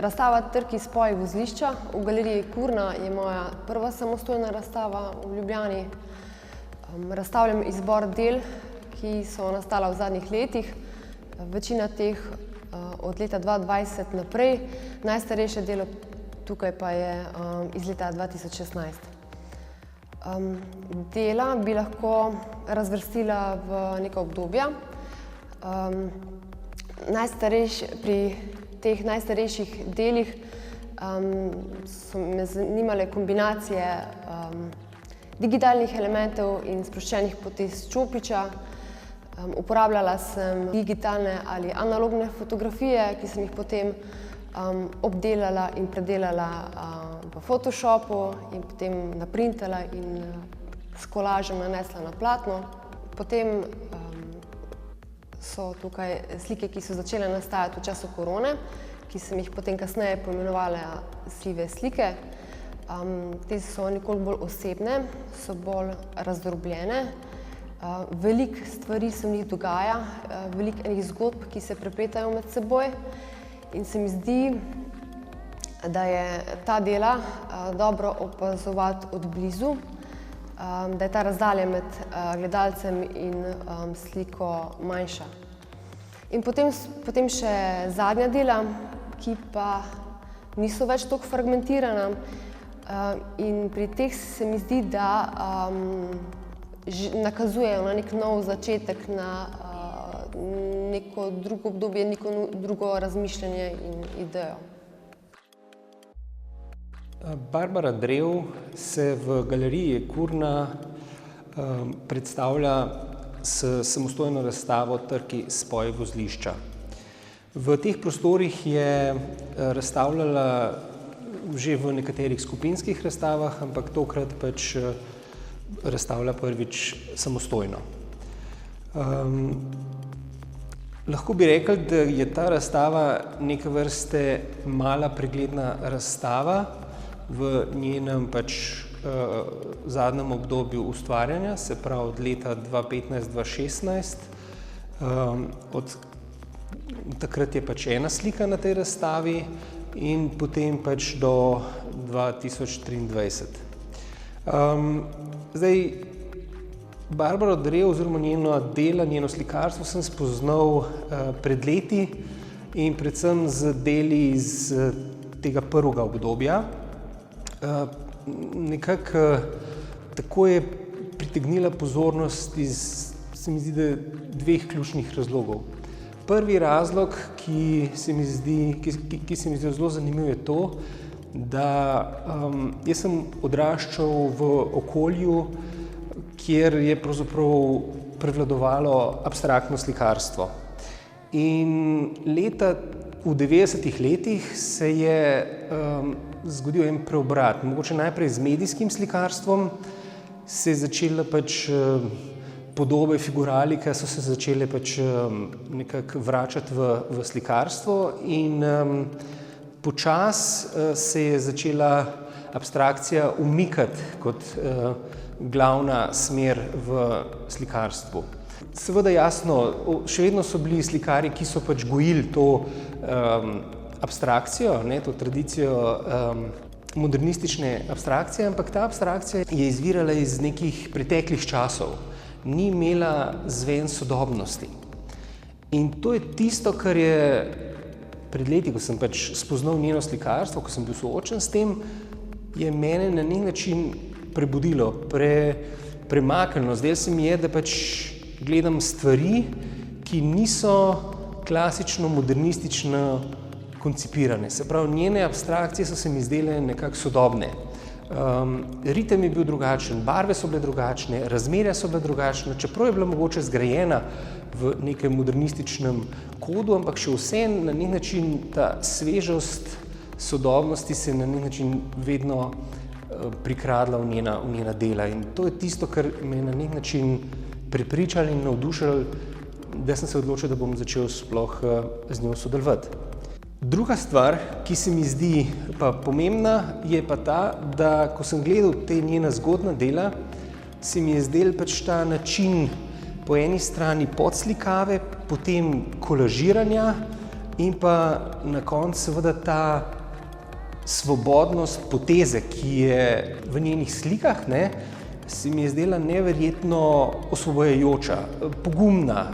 Razstava Trki spoj vozlišča v galeriji Kurna je moja prva samostojna razstava v Ljubljani. Razstavljam izbor del, ki so nastala v zadnjih letih. Večina teh od leta 2020 naprej, najstarejše delo tukaj pa je iz leta 2016. Dela bi lahko razvrstila v neka obdobja. Pri teh najstarejših delih so me zanimale kombinacije digitalnih elementov in sproščenih potez Čopiča. Uporabljala sem digitalne ali analogne fotografije, ki sem jih potem obdelala in predelala v Photoshopu in potem naprintala in s kolažem nanesla na platno. Potem so tukaj slike, ki so začele nastajati v času korone, ki sem jih potem kasneje poimenovala sive slike. Te so nekoliko bolj osebne, so bolj razdrobljene. Veliko stvari se v njih dogaja, veliko enih zgodb, ki se prepletajo med seboj. In se mi zdi, da je ta dela dobro opazovati od blizu, da je ta razdalja med gledalcem in sliko manjša. In potem še zadnja dela, ki pa niso več toliko fragmentirana. In pri teh se mi zdi, da nakazujejo na nek nov začetek, na neko drugo obdobje, neko drugo razmišljanje in idejo. Barbara Drev se v galeriji Kurna predstavlja s samostojno razstavo Trki spoj vozlišča. V teh prostorih je razstavljala že v nekaterih skupinskih razstavah, ampak tokrat pač razstavlja prvič samostojno. Lahko bi rekli, da je ta razstava neke vrste mala pregledna razstava v njenem zadnjem obdobju ustvarjanja, se pravi od leta 2015-2016. Od takrat je ena slika na tej razstavi in potem do 2023. Barbaro Drev oziroma njeno delo, njeno slikarstvo sem spoznal pred leti in predvsem z deli iz tega prvega obdobja. Nekako tako je pritegnila pozornost iz, se mi zdi, da dveh ključnih razlogov. Prvi razlog, ki se mi zdi zelo zanimiv, je to, da jaz sem odraščal v okolju, kjer je pravzaprav prevladovalo abstraktno slikarstvo. In v 90-ih letih se je zgodil en preobrat. Mogoče najprej z medijskim slikarstvom se je začela podobe, figuralike so se začele nekako vračati v slikarstvo in počasi se je začela abstrakcija umikati kot glavna smer v slikarstvu. Seveda jasno, še vedno so bili slikarji, ki so gojili to abstrakcijo, to tradicijo modernistične abstrakcije, ampak ta abstrakcija je izvirala iz nekih preteklih časov. Ni imela zven sodobnosti. In to je tisto, kar je pred leti, ko sem spoznal njeno slikarstvo, ko sem bil soočen s tem, je mene na nek način prebudilo, premaknilo. Zdelo se mi je, da gledam stvari, ki niso klasično modernistično koncipirane. Se pravi, njene abstrakcije so se mi zdele nekako sodobne. Ritem je bil drugačen, barve so bile drugačne, razmerja so bile drugačne, čeprav je bila mogoče zgrajena v nekem modernističnem kodu, ampak še vseeno na nek način ta svežost sodobnosti se je na nek način vedno prikradla v njena dela. In to je tisto, kar me je na nek način prepričalo in navdušilo, da sem se odločil, da bom začel sploh z njo sodelovati. Druga stvar, ki se mi zdi pa pomembna, je pa ta, da ko sem gledal te njena zgodnja dela, se mi je zdel ta način po eni strani podslikave, potem kolažiranja in pa na koncu seveda ta svobodnost poteze, ki je v njenih slikah, ne, se mi je zdela neverjetno osvobojajoča, pogumna.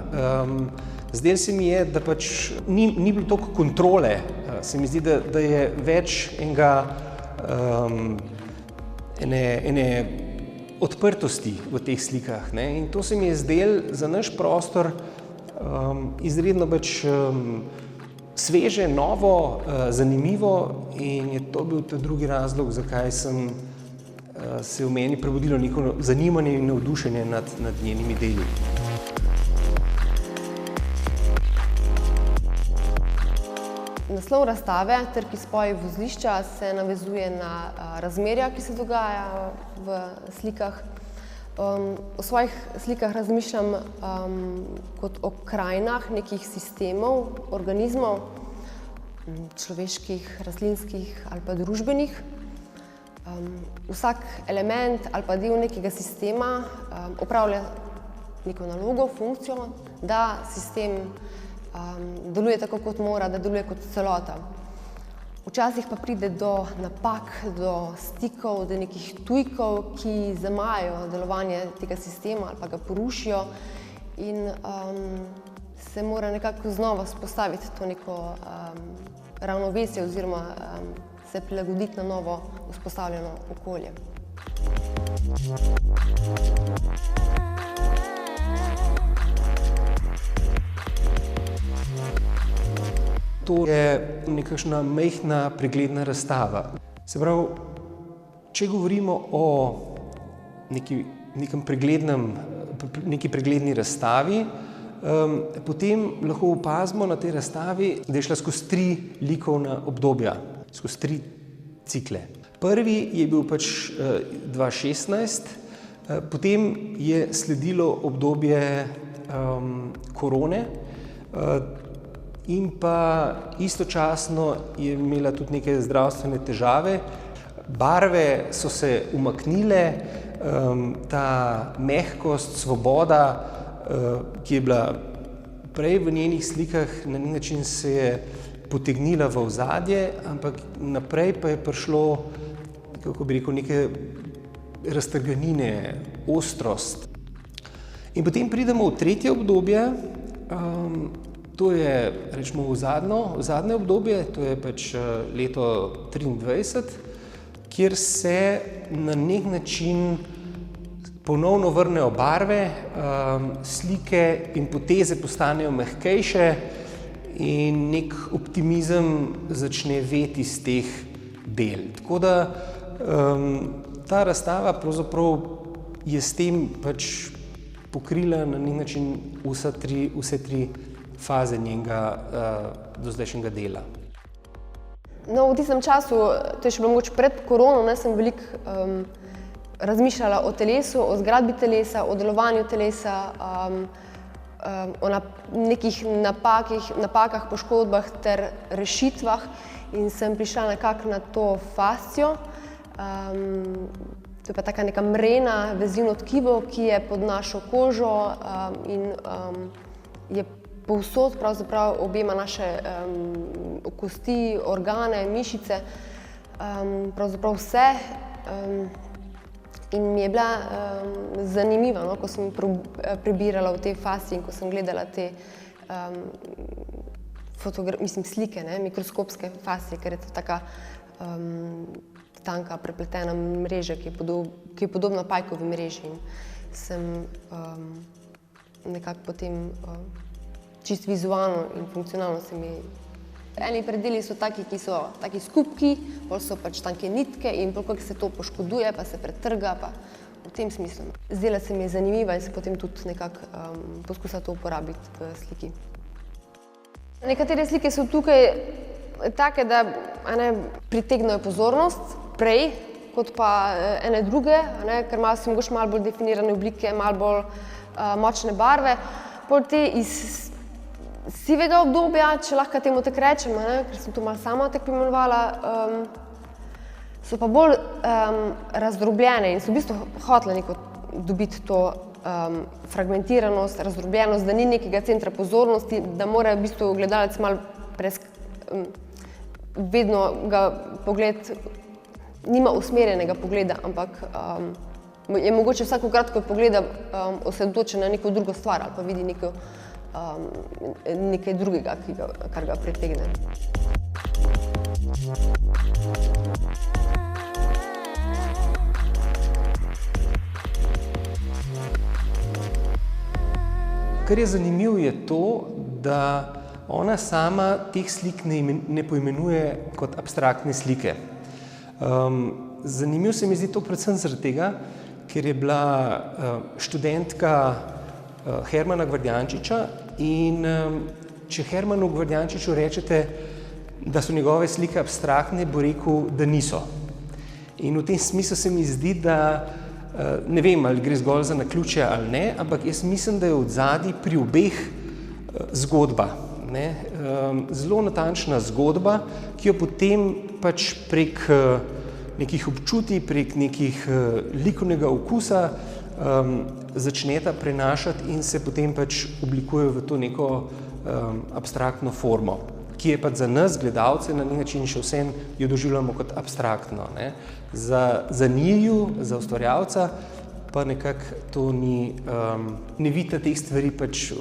Zdelo se mi je, da pač ni bilo toliko kontrole, se mi zdi, da je več ene odprtosti v teh slikah, ne, in to se mi je zdelo za naš prostor izredno pač sveže, novo, zanimivo in je to bil ta drugi razlog, zakaj se v meni prebudilo neko zanimanje in navdušenje nad njenimi deli. Naslov razstave Trki spoji vozlišča se navezuje na razmerja, ki se dogajajo v slikah. O svojih slikah razmišljam kot o krajinah nekih sistemov, organizmov, človeških, rastlinskih ali pa družbenih. Vsak element ali pa del nekega sistema opravlja neko nalogo, funkcijo, da sistem deluje tako, kot mora, da deluje kot celota. Včasih pa pride do napak, do stikov, do nekih tujkov, ki zamajajo delovanje tega sistema ali pa ga porušijo in se mora nekako znova vzpostaviti to neko ravnovesje oziroma se prilagoditi na novo vzpostavljeno okolje. To je nekakšna majhna pregledna razstava. Se pravi, če govorimo o neki pregledni razstavi, potem lahko opazimo na tej razstavi, da je šla skozi 3 likovna obdobja, skozi 3 cikle. Prvi je bil pač 2016, potem je sledilo obdobje korone, in pa istočasno je imela tudi neke zdravstvene težave. Barve so se umaknile, ta mehkost, svoboda, ki je bila prej v njenih slikah, na nek način se je potegnila v ozadje, ampak naprej pa je prišlo, kako bi rekel, neke raztrganine, ostrost. In potem pridemo v tretje obdobje, to je, rečemo, zadnje obdobje, to je pač leto 2023, kjer se na nek način ponovno vrnejo barve, slike in poteze postanejo mehkejše in nek optimizem začne veti iz teh del. Tako da ta razstava pravzaprav je s tem pač pokrila na nek način vse tri faze njenega dozdajšnjega dela. No, v tistem času, to je še bilo mogoče pred korono, sem veliko razmišljala o telesu, o zgradbi telesa, o delovanju telesa, o nekih napakah, poškodbah ter rešitvah in sem prišla nekako na to fascijo. To je pa taka neka mrena vezivno tkivo, ki je pod našo kožo in je povsod pravzaprav objema naše kosti, organe, mišice, pravzaprav vse. In mi je bila zanimiva, no, ko sem prebirala v tej fasciji in ko sem gledala te slike, ne, mikroskopske fascije, ker je to taka tanka, prepletena mreža, ki je podobna pajkovi mreži. In sem nekako potem čisto vizualno in funkcionalno se mi. Eni predeli so taki, ki so taki skupki, bolj so pač tanke nitke in bolj, kako se to poškoduje, pa se pretrga, pa v tem smislu. Zdela se mi je zanimiva in se potem tudi nekako poskusila to uporabiti v sliki. Nekatere slike so tukaj take, da pritegnejo pozornost prej, kot pa ene druge, ker so mogoče malo bolj definirane oblike, malo bolj močne barve. Bolj te iz sivega obdobja, če lahko temu tako rečem, ker sem to malo sama tako imenovala, so pa bolj razdrobljene in so v bistvu hotele neko dobiti to fragmentiranost, razdrobljenost, da ni nekega centra pozornosti, da mora v bistvu gledalec malo vedno ga pogled nima usmerjenega pogleda, ampak je mogoče vsakokrat, ko pogleda, osredotočen na neko drugo stvar ali pa vidi nekaj drugega, kar ga pritegne. Kar je zanimivo, je to, da ona sama teh slik ne poimenuje kot abstraktne slike. Zanimivo se mi zdi to predvsem zaradi tega, ker je bila študentka Hermana Gvardjančiča in če Hermanu Gvardjančiču rečete, da so njegove slike abstraktne, bo rekel, da niso. In v tem smislu se mi zdi, da ne vem, ali gre zgolj za naključje ali ne, ampak jaz mislim, da je odzadaj pri obeh zgodba. Zelo natančna zgodba, ki jo potem pač prek nekih občutij, prek nekih likovnega okusa začneta prenašati in se potem pač oblikujejo v to neko abstraktno formo, ki je pač za nas, gledalce, na nek način še vsem jo doživljamo kot abstraktno. Za njiju, za ustvarjalca, pa nekako to ni, ne vidite teh stvari pač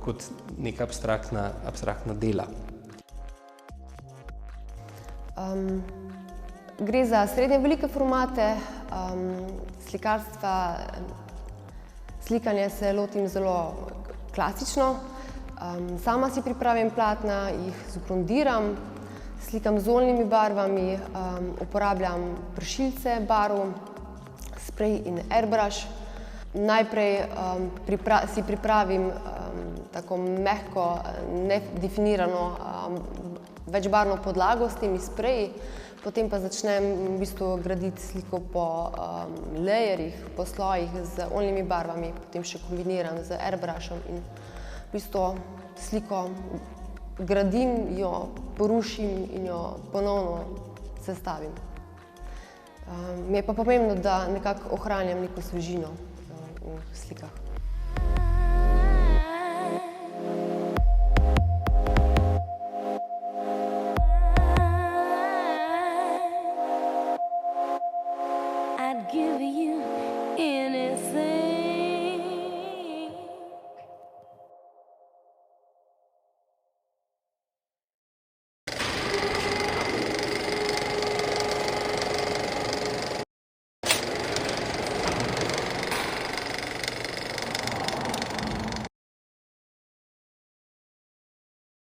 kot neka abstraktna dela. Gre za srednje velike formate slikarstva. Slikanja se lotim zelo klasično. Sama si pripravim platna, jih zgrundiram, slikam z oljnimi barvami, uporabljam pršilce barv, sprej in airbrush. Najprej si pripravim tako mehko, nedefinirano večbarvno podlago s temi spreji, potem pa začnem v bistvu graditi sliko po layerjih, po slojih z oljnimi barvami, potem še kombiniram z airbrushom in v bistvu sliko gradim, jo porušim in jo ponovno sestavim. Mi je pa pomembno, da nekako ohranjam neko svežino v slikah.